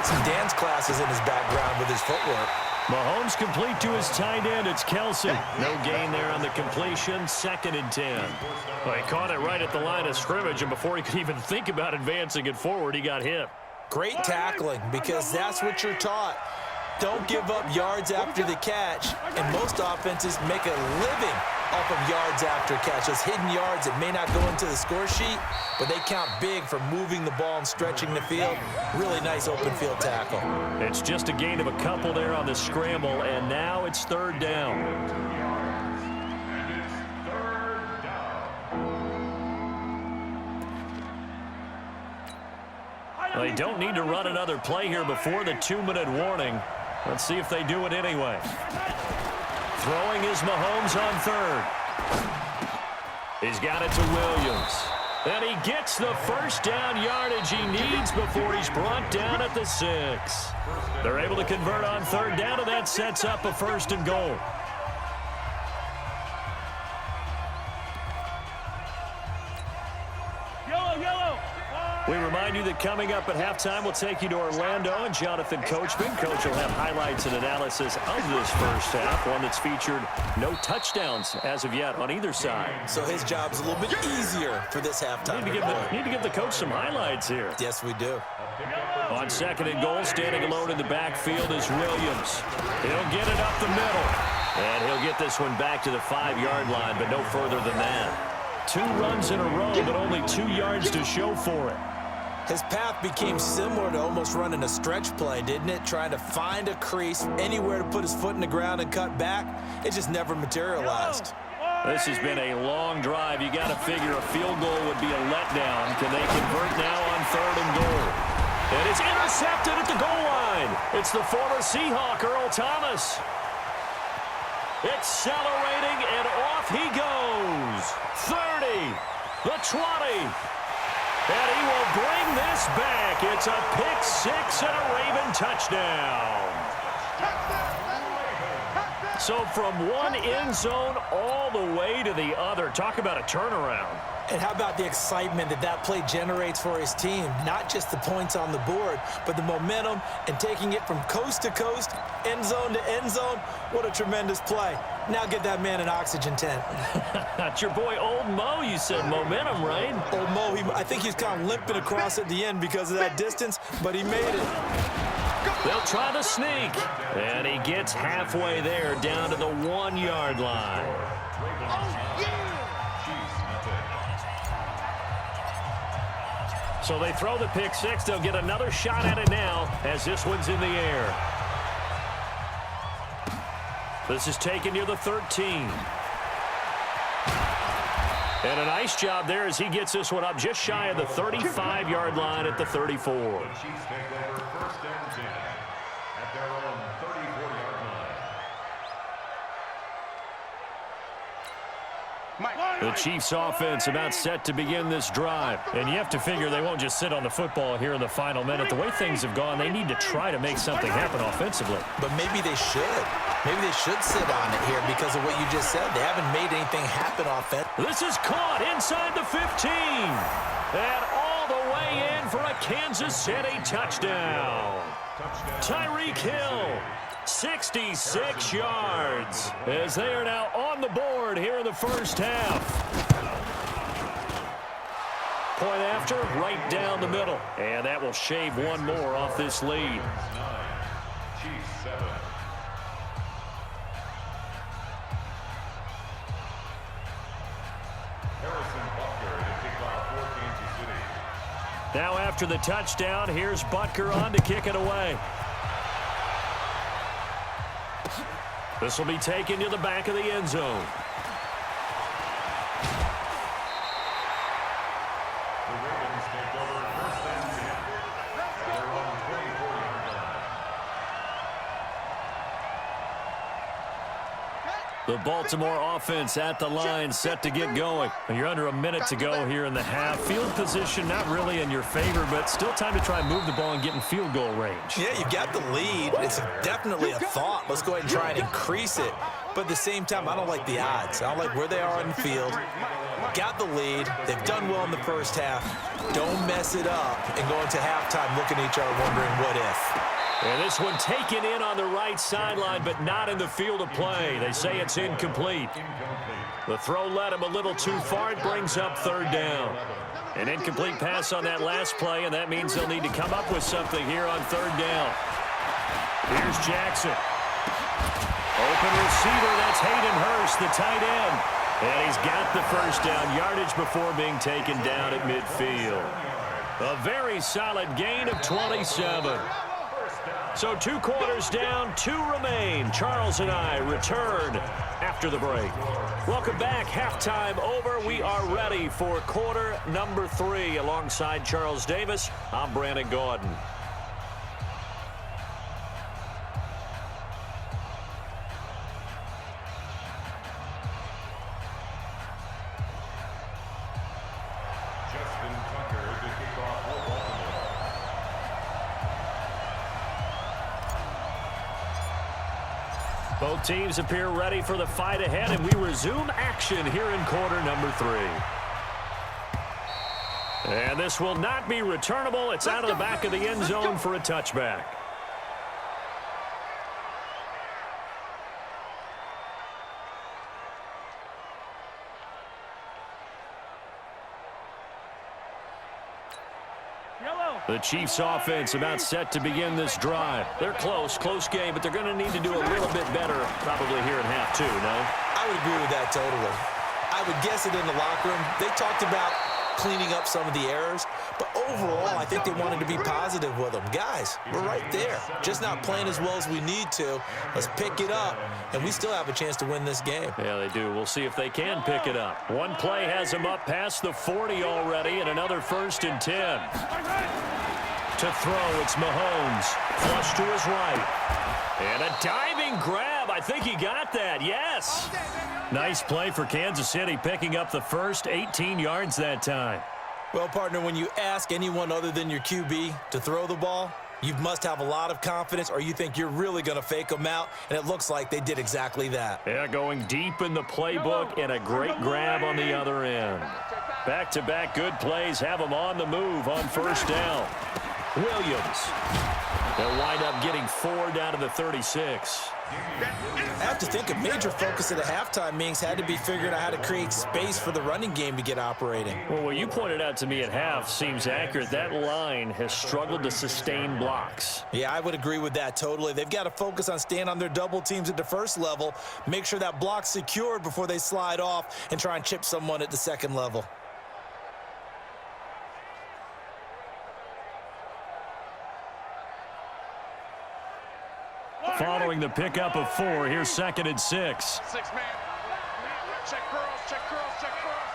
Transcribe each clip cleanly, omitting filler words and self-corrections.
some dance classes in his background with his footwork. Mahomes complete to his tight end. It's Kelsey. No gain there on the completion. 2nd and 10. Well, he caught it right at the line of scrimmage, and before he could even think about advancing it forward, he got hit. Great tackling, because that's what you're taught. Don't give up yards after the catch, and most offenses make a living off of yards after catch. Those hidden yards that may not go into the score sheet, but they count big for moving the ball and stretching the field. Really nice open field tackle. It's just a gain of a couple there on the scramble, and now it's 3rd down. They don't need to run another play here before the 2-minute warning. Let's see if they do it anyway. Throwing is Mahomes on 3rd. He's got it to Williams. And he gets the first down yardage he needs before he's brought down at the 6. They're able to convert on 3rd down, and that sets up a 1st and goal. We remind you that coming up at halftime, we'll take you to Orlando and Jonathan Coachman. Coach will have highlights and analysis of this first half, one that's featured no touchdowns as of yet on either side. So his job's a little bit easier for this halftime. Need to give the coach some highlights here. Yes, we do. On 2nd and goal, standing alone in the backfield is Williams. He'll get it up the middle. And he'll get this one back to the 5-yard line, but no further than that. 2 runs in a row, but only 2 yards to show for it. His path became similar to almost running a stretch play, didn't it? Trying to find a crease, anywhere to put his foot in the ground and cut back. It just never materialized. This has been a long drive. You got to figure a field goal would be a letdown. Can they convert now on 3rd and goal? And it's intercepted at the goal line. It's the former Seahawk, Earl Thomas. Accelerating, and off he goes. 30, the 20. And he will bring this back. It's a pick-6 and a Raven touchdown. So from one end zone all the way to the other. Talk about a turnaround. And how about the excitement that play generates for his team? Not just the points on the board, but the momentum and taking it from coast to coast, end zone to end zone. What a tremendous play. Now get that man an oxygen tent. That's your boy Old Mo. You said momentum, right? Old Mo, I think he's kind of limping across at the end because of that distance, but he made it. They'll try the sneak. And he gets halfway there, down to the 1-yard line. So they throw the pick-6. They'll get another shot at it now as this one's in the air. This is taken near the 13. And a nice job there as he gets this one up just shy of the 35-yard line at the 34. The Chiefs offense about set to begin this drive. And you have to figure they won't just sit on the football here in the final minute. The way things have gone, they need to try to make something happen offensively. But maybe they should. Maybe they should sit on it here because of what you just said. They haven't made anything happen offensively. This is caught inside the 15. And all the way in for a Kansas City touchdown. Tyreek Hill. 66 yards as they are now on the board here in the first half. Point after, right down the middle. And that will shave one more off this lead. Now after the touchdown, here's Butker on to kick it away. This will be taken to the back of the end zone. The Ravens take over first and 10. They're on the 24-yard line. The Baltimore offense at the line, set to get going. You're under a minute to go here in the half. Field position not really in your favor, but still time to try and move the ball and get in field goal range. Yeah, you got the lead. It's definitely a thought. Let's go ahead and try and increase it. But at the same time, I don't like the odds. I don't like where they are on the field. Got the lead. They've done well in the first half. Don't mess it up and go into halftime looking at each other wondering what if. This one taken in on the right sideline, but not in the field of play. They say it's incomplete. The throw led him a little too far. It brings up third down. An incomplete pass on that last play, and that means they'll need to come up with something here on third down. Here's Jackson. Open receiver, that's Hayden Hurst, the tight end. And he's got the first down, yardage before being taken down at midfield. A very solid gain of 27. So 2 quarters down, 2 remain. Charles and I return after the break. Welcome back. Halftime over. We are ready for quarter number 3. Alongside Charles Davis, I'm Brandon Gaudin. Both teams appear ready for the fight ahead, and we resume action here in quarter number 3. And this will not be returnable. It's out of the back of the end zone for a touchback. The Chiefs offense about set to begin this drive. They're close game, but they're going to need to do a little bit better probably here in half 2, no? I would agree with that totally. I would guess it in the locker room. They talked about cleaning up some of the errors, but overall, I think they wanted to be positive with them. Guys, we're right there. Just not playing as well as we need to. Let's pick it up, and we still have a chance to win this game. Yeah, they do. We'll see if they can pick it up. One play has them up past the 40 already, and another 1st and 10. To throw, it's Mahomes. Flush to his right. And a diving grab. I think he got that. Yes. Nice play for Kansas City, picking up the first 18 yards that time. Well, partner, when you ask anyone other than your QB to throw the ball, you must have a lot of confidence, or you think you're really going to fake them out, and it looks like they did exactly that. Yeah, going deep in the playbook, and a great grab on the other end. Back-to-back good plays have them on the move on 1st down. Williams. They'll wind up getting 4 down to the 36. I have to think a major focus at the halftime meetings had to be figuring out how to create space for the running game to get operating. Well, what you pointed out to me at half seems accurate. That line has struggled to sustain blocks. Yeah, I would agree with that totally. They've got to focus on staying on their double teams at the first level, make sure that block's secured before they slide off and try and chip someone at the second level. Following the pickup of 4, here's 2nd and 6. 6 man. Check curls, check curls, check curls.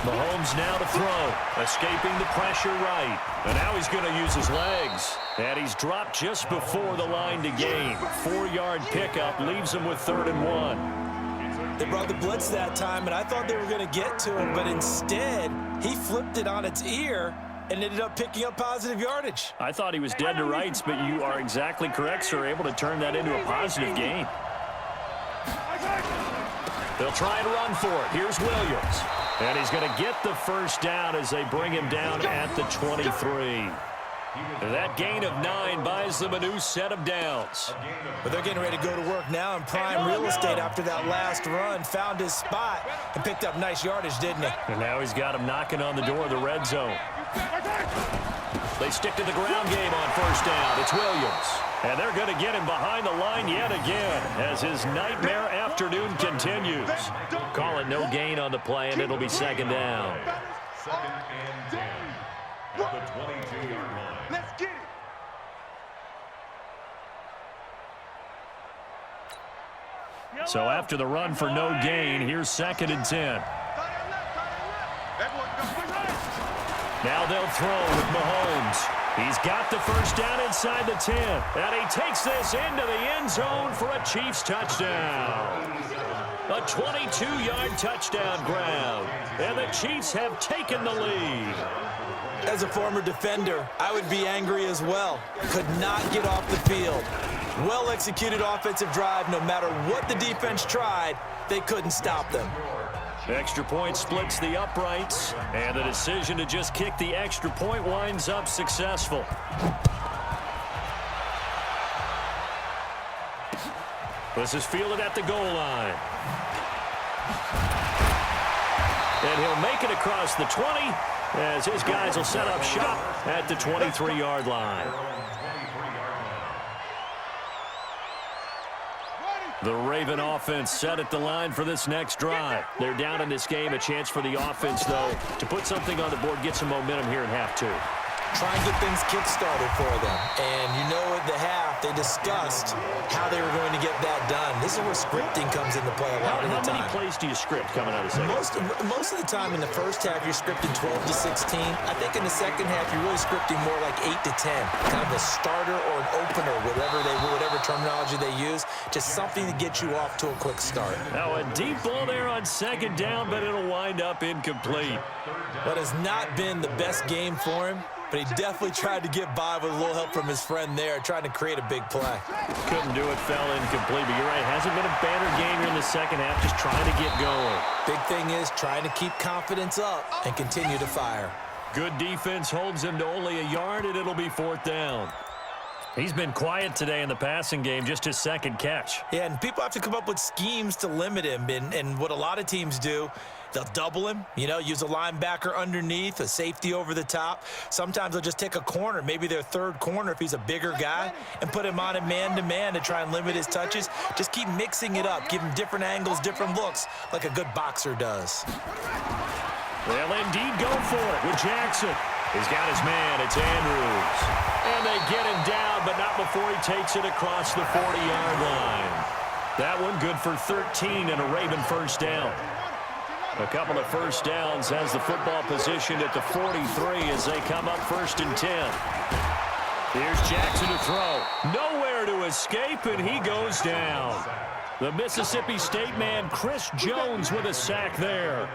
Mahomes now to throw, escaping the pressure right. And now he's going to use his legs. And he's dropped just before the line to gain. 4-yard pickup leaves him with 3rd and 1. They brought the blitz that time, and I thought they were going to get to him, but instead, he flipped it on its ear and ended up picking up positive yardage. I thought he was dead to rights, but you are exactly correct, sir. Able to turn that into a positive gain. They'll try and run for it. Here's Williams. And he's going to get the first down as they bring him down at the 23. That gain of 9 buys them a new set of downs. But they're getting ready to go to work now in prime real estate after that last run. Found his spot and picked up nice yardage, didn't he? And now he's got him knocking on the door of the red zone. They stick to the ground game on 1st down. It's Williams. And they're going to get him behind the line yet again as his nightmare afternoon continues. Call it no gain on the play, and it'll be 2nd down. 2nd and 10 at the 22-yard line. Let's get it. So after the run for no gain, here's 2nd and 10. Now they'll throw with Mahomes. He's got the first down inside the 10. And he takes this into the end zone for a Chiefs touchdown. A 22-yard touchdown grab. And the Chiefs have taken the lead. As a former defender, I would be angry as well. Could not get off the field. Well-executed offensive drive. No matter what the defense tried, they couldn't stop them. Extra point splits the uprights, and the decision to just kick the extra point winds up successful. This is fielded at the goal line. And he'll make it across the 20 as his guys will set up shop at the 23-yard line. The Raven offense set at the line for this next drive. They're down in this game. A chance for the offense, though, to put something on the board, get some momentum here in half two. Try and get things kick-started for them. And you know at the half, they discussed how they were going to get that done. This is where scripting comes into play a lot of the time. How many plays do you script coming out of the second? Most of the time in the first half, you're scripting 12 to 16. I think in the second half, you're really scripting more like 8 to 10. Kind of a starter or an opener, whatever terminology they use. Just something to get you off to a quick start. Now a deep ball there on second down, but it'll wind up incomplete. But has not been the best game for him. But he definitely tried to get by with a little help from his friend there, trying to create a big play. Couldn't do it, fell incomplete. But you're right, hasn't been a banner game here in the second half, just trying to get going. Big thing is trying to keep confidence up and continue to fire. Good defense holds him to only a yard, and it'll be fourth down. He's been quiet today in the passing game, just his second catch. Yeah, and people have to come up with schemes to limit him. And what a lot of teams do, they'll double him, use a linebacker underneath, a safety over the top. Sometimes they'll just take a corner, maybe their third corner if he's a bigger guy, and put him on a man-to-man to try and limit his touches. Just keep mixing it up, give him different angles, different looks, like a good boxer does. They'll indeed go for it with Jackson. He's got his man. It's Andrews. And they get him down, but not before he takes it across the 40-yard line. That one good for 13 and a Raven first down. A couple of first downs has the football positioned at the 43 as they come up first and 10. Here's Jackson to throw. Nowhere to escape, and he goes down. The Mississippi State man, Chris Jones, with a sack there.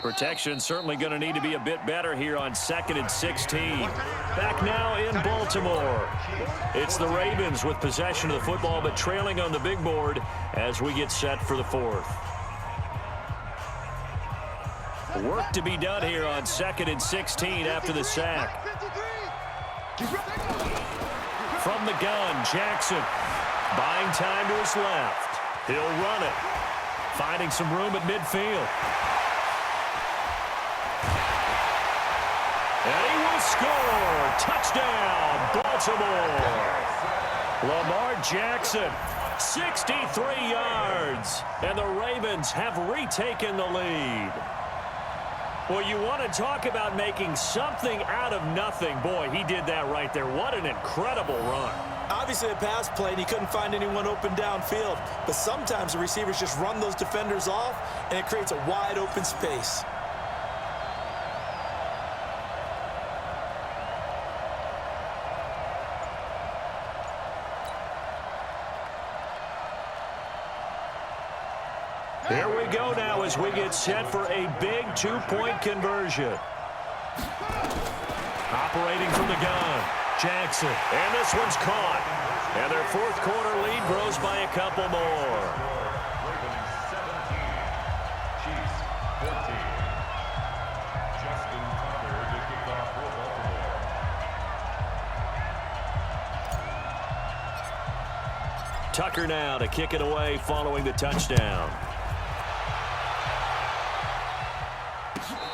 Protection certainly going to need to be a bit better here on 2nd and 16. Back now in Baltimore. It's the Ravens with possession of the football, but trailing on the big board as we get set for the fourth. Work to be done here on 2nd and 16 after the sack. From the gun, Jackson buying time to his left. He'll run it. Finding some room at midfield. And he will score. Touchdown, Baltimore. Lamar Jackson, 63 yards. And the Ravens have retaken the lead. Well, you want to talk about making something out of nothing. Boy, he did that right there. What an incredible run. Obviously a pass play, and he couldn't find anyone open downfield. But sometimes the receivers just run those defenders off, and it creates a wide open space. Here we go now as we get set for a big two-point conversion. Operating from the gun, Jackson. And this one's caught. And their fourth quarter lead grows by a couple more. Ravens 17, Chiefs 14. Justin Tucker to kick off for Baltimore. Tucker now to kick it away following the touchdown.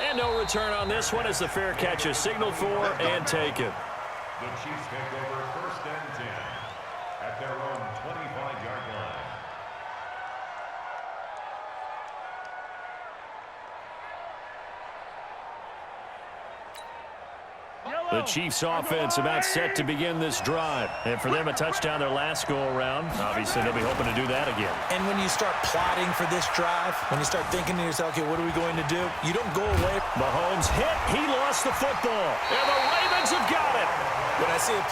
And no return on this one as the fair catch is signaled for and taken. The Chiefs take over first and 10 at their own 25-yard line. The Chiefs offense about set to begin this drive. And for them, a touchdown their last go-around. Obviously, they'll be hoping to do that again. And when you start plotting for this drive, when you start thinking to yourself, okay, what are we going to do? You don't go away. Mahomes hit. He lost the football. And the Ravens have got it. When I see a